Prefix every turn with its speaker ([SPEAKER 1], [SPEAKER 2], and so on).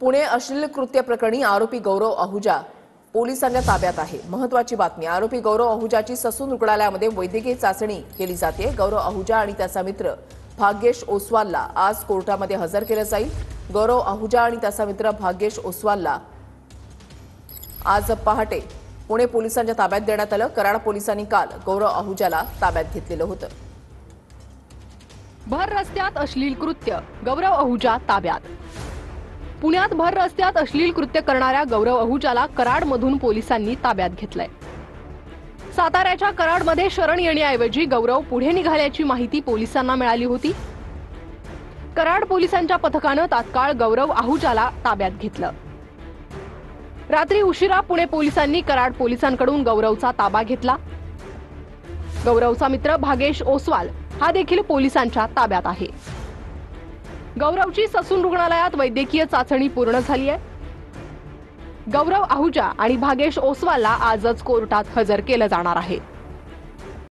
[SPEAKER 1] पुणे अश्लील कृत्य प्रकरणी आरोपी गौरव आहुजा पोलिसांच्या ताब्यात आहे। महत्त्वाची बातमी, आरोपी गौरव आहुजाची ससून रुग्णालयामध्ये वैद्यकीय चाचणी केली जाते। गौरव आहुजा आणि त्याचा मित्र भाग्येश ओसवालला आज कोर्टामध्ये हजर केलं जाईल। गौरव आहुजा आणि त्याचा मित्र भाग्येश ओसवालला आज पहाटे पुणे पोलिसांच्या ताब्यात देण्यात आलं। कराड पोलिसांनी काल गौरव आहुजाला ताब्यात घेतलेलं होतं।
[SPEAKER 2] भर रस्त्यात अश्लील कृत्य, गौरव आहुजा ताब्यात। पुण्यात भर रस्त्यात अश्लील कृत्य करणाऱ्या गौरव आहुजाला कराडमधून पोलिसांनी ताब्यात घेतलंय। साताऱ्याच्या कराडमध्ये शरण येण्याऐवजी गौरव पुढे निघाल्याची माहिती पोलिसांना मिळाली होती। कराड पोलिसांच्या पथकानं तात्काळ गौरव आहुजाला ताब्यात घेतलं। रात्री उशिरा पुणे पोलिसांनी कराड पोलिसांकडून गौरवचा ताबा घेतला। गौरवचा मित्र भाग्येश ओसवाल हा देखील पोलिसांच्या ताब्यात आहे। गौरवची ससून रुग्णालयात वैद्यकीय चाचणी पूर्ण झाली आहे। गौरव आहुजा आणि भाग्येश ओसवालला आजच कोर्टात हजर केलं जाणार आहे।